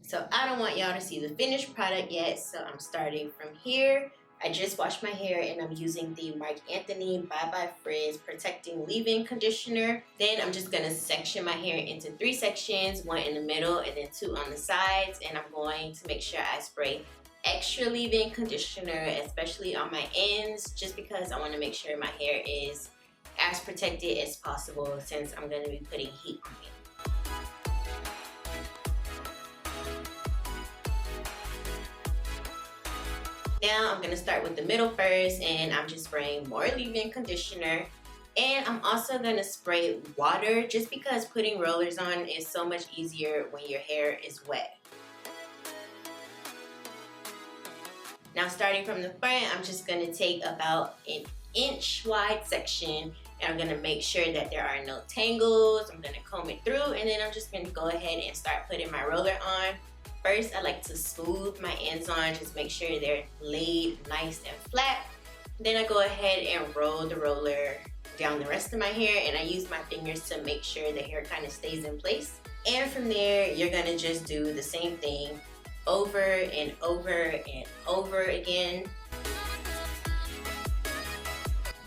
So I don't want y'all to see the finished product yet, so I'm starting from here. I just washed my hair and I'm using the Marc Anthony Bye Bye Frizz Protecting Leave-In Conditioner. Then I'm just gonna section my hair into 3 sections, 1 in the middle and then 2 on the sides. And I'm going to make sure I spray extra leave-in conditioner, especially on my ends, just because I wanna make sure my hair is as protected as possible since I'm gonna be putting heat on it. Now I'm going to start with the middle first, and I'm just spraying more leave-in conditioner. And I'm also going to spray water just because putting rollers on is so much easier when your hair is wet. Now starting from the front, I'm just going to take about an inch wide section and I'm going to make sure that there are no tangles. I'm going to comb it through and then I'm just going to go ahead and start putting my roller on. First, I like to smooth my ends on, just make sure they're laid nice and flat. Then I go ahead and roll the roller down the rest of my hair and I use my fingers to make sure the hair kind of stays in place. And from there, you're gonna just do the same thing over and over and over again.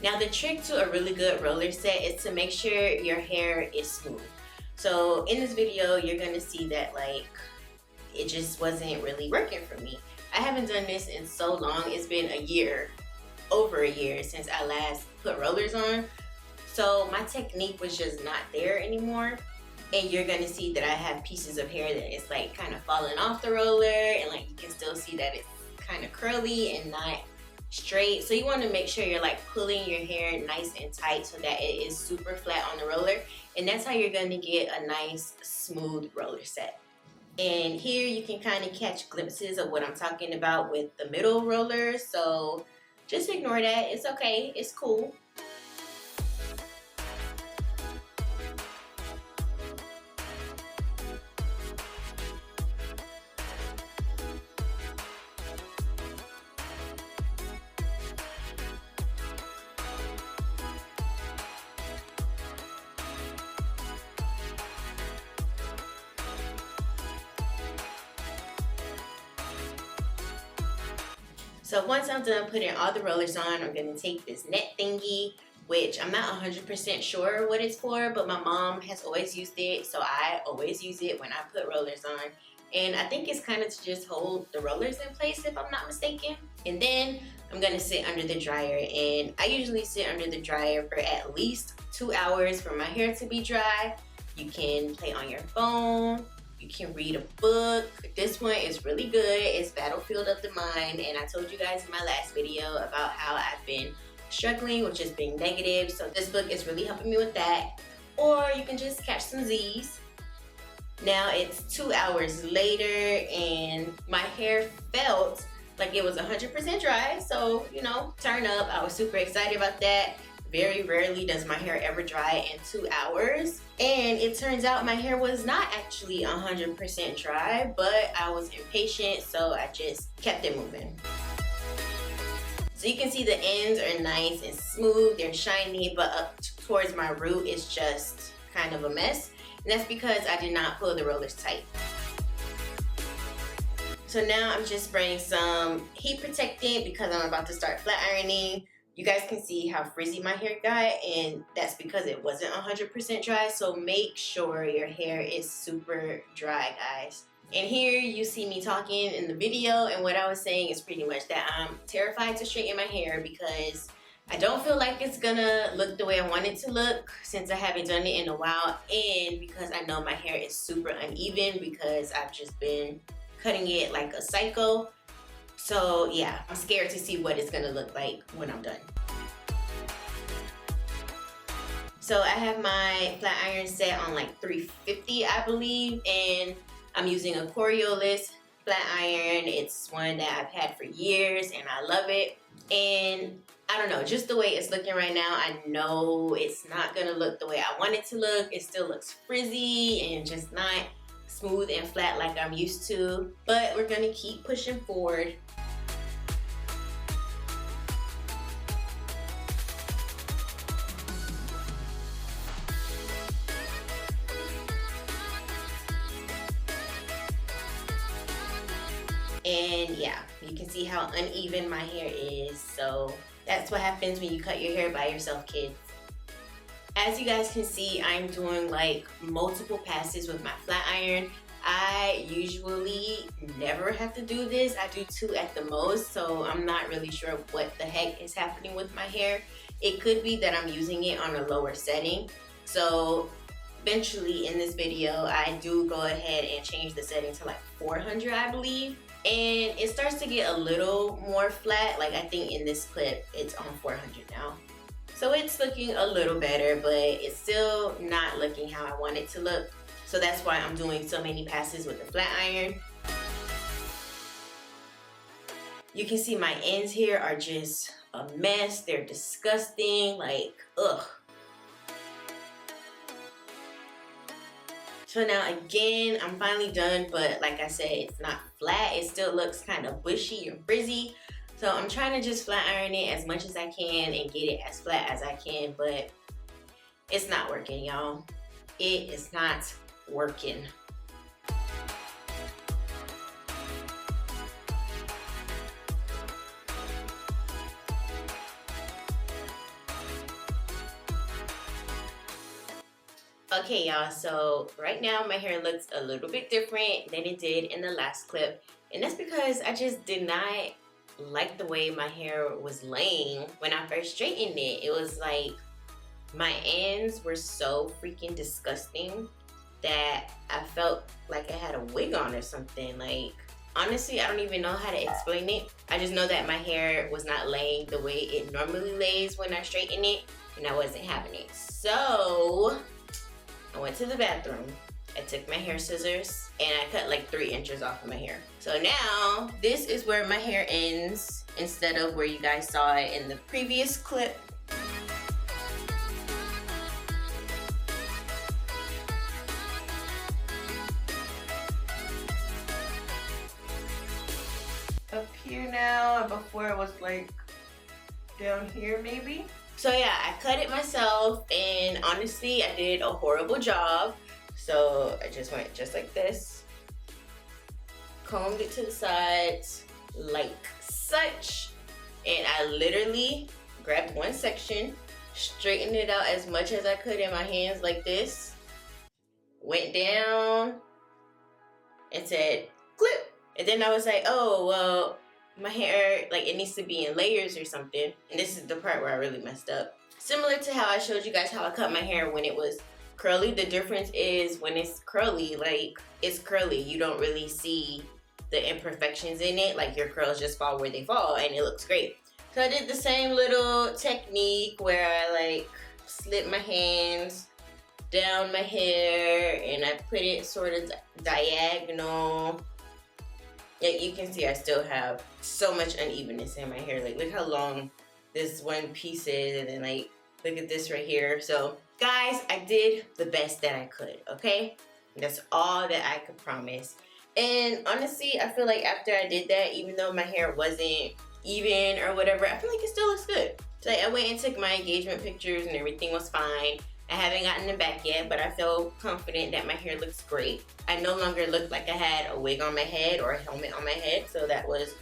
Now the trick to a really good roller set is to make sure your hair is smooth. So in this video, you're gonna see that it just wasn't really working for me. I haven't done this in so long. It's been a year, over a year since I last put rollers on. So my technique was just not there anymore. And you're gonna see that I have pieces of hair that is kind of falling off the roller and you can still see that it's kind of curly and not straight. So you wanna make sure you're pulling your hair nice and tight so that it is super flat on the roller. And that's how you're gonna get a nice smooth roller set. And here you can kind of catch glimpses of what I'm talking about with the middle roller. So just ignore that. It's okay. It's cool. So once I'm done putting all the rollers on, I'm going to take this net thingy, which I'm not 100% sure what it's for, but my mom has always used it, so I always use it when I put rollers on. And I think it's kind of to just hold the rollers in place if I'm not mistaken. And then I'm going to sit under the dryer, and I usually sit under the dryer for at least 2 hours for my hair to be dry. You can play on your phone. You can read a book. This one is really good. It's Battlefield of the Mind. And I told you guys in my last video about how I've been struggling with just being negative. So this book is really helping me with that. Or you can just catch some Z's. Now it's 2 hours later and my hair felt like it was 100% dry. So, turn up. I was super excited about that. Very rarely does my hair ever dry in 2 hours. And it turns out my hair was not actually 100% dry, but I was impatient, so I just kept it moving. So you can see the ends are nice and smooth, they're shiny, but up towards my root is just kind of a mess. And that's because I did not pull the rollers tight. So now I'm just spraying some heat protectant because I'm about to start flat ironing. You guys can see how frizzy my hair got, and that's because it wasn't 100% dry. So make sure your hair is super dry, guys. And here you see me talking in the video, and what I was saying is pretty much that I'm terrified to straighten my hair because I don't feel like it's gonna look the way I want it to look since I haven't done it in a while, and because I know my hair is super uneven because I've just been cutting it like a psycho. So yeah, I'm scared to see what it's gonna look like when I'm done. So I have my flat iron set on 350, I believe, and I'm using a Coriolis flat iron. It's one that I've had for years and I love it. And I don't know, just the way it's looking right now, I know it's not gonna look the way I want it to look. It still looks frizzy and just not smooth and flat like I'm used to, but we're gonna keep pushing forward. And yeah, you can see how uneven my hair is. So that's what happens when you cut your hair by yourself, kids. As you guys can see, I'm doing like multiple passes with my flat iron. I usually never have to do this. I do 2 at the most, so I'm not really sure what the heck is happening with my hair. It could be that I'm using it on a lower setting. So eventually in this video, I do go ahead and change the setting to like 400, I believe. And it starts to get a little more flat. Like I think in this clip, it's on 400 now. So it's looking a little better, but it's still not looking how I want it to look. So that's why I'm doing so many passes with the flat iron. You can see my ends here are just a mess. They're disgusting, like, ugh. So now again, I'm finally done, but like I said, it's not flat. It still looks kind of bushy and frizzy. So I'm trying to just flat iron it as much as I can and get it as flat as I can, but it's not working, y'all. It is not working. Okay, y'all, so right now my hair looks a little bit different than it did in the last clip, and that's because I just did not like the way my hair was laying when I first straightened it. It was like my ends were so freaking disgusting that I felt like I had a wig on or something. Like, honestly, I don't even know how to explain it. I just know that my hair was not laying the way it normally lays when I straighten it, and I wasn't having it. So I went to the bathroom. I took my hair scissors and I cut like 3 inches off of my hair. So now this is where my hair ends instead of where you guys saw it in the previous clip. Up here now, before it was like down here maybe. So yeah, I cut it myself, and honestly, I did a horrible job. So I just went just like this, combed it to the sides like such, and I literally grabbed one section, straightened it out as much as I could in my hands like this, went down and said clip. And then I was like, oh, well, my hair, like, it needs to be in layers or something. And this is the part where I really messed up. Similar to how I showed you guys how I cut my hair when it was curly, the difference is when it's curly, like, it's curly. You don't really see the imperfections in it. Like, your curls just fall where they fall, and it looks great. So I did the same little technique where I, like, slip my hands down my hair, and I put it sort of diagonal. Yeah, you can see I still have so much unevenness in my hair. Like, look how long this one piece is, and then, like, look at this right here. So, guys, I did the best that I could, okay? And that's all that I could promise. And honestly, I feel like after I did that, even though my hair wasn't even or whatever, I feel like it still looks good. So, like, I went and took my engagement pictures, and everything was fine. I haven't gotten them back yet, but I feel confident that my hair looks great. I no longer look like I had a wig on my head or a helmet on my head, so that was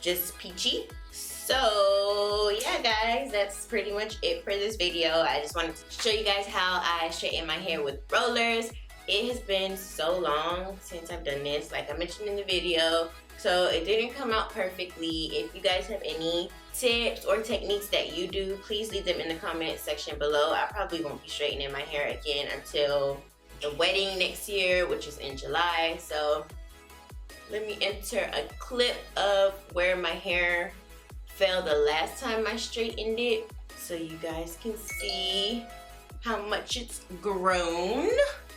just peachy. So yeah, guys, that's pretty much it for this video. I just wanted to show you guys how I straighten my hair with rollers. It has been so long since I've done this, like I mentioned in the video, so it didn't come out perfectly. If you guys have any tips or techniques that you do, please leave them in the comment section below. I probably won't be straightening my hair again until the wedding next year, which is in July. So let me enter a clip of where my hair fell the last time I straightened it, so you guys can see how much it's grown.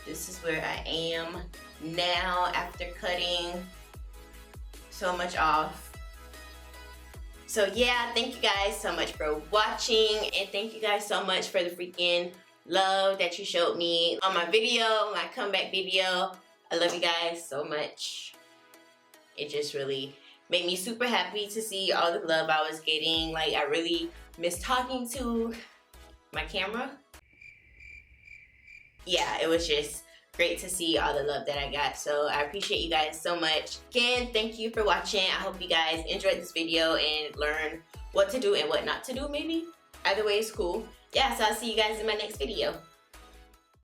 This is where I am now after cutting so much off. So yeah, thank you guys so much for watching, and thank you guys so much for the freaking love that you showed me on my video, my comeback video. I love you guys so much. It just really made me super happy to see all the love I was getting. Like, I really miss talking to my camera. Yeah, it was just great to see all the love that I got. So I appreciate you guys so much. Again, thank you for watching. I hope you guys enjoyed this video and learned what to do and what not to do maybe. Either way is cool. Yeah, so I'll see you guys in my next video.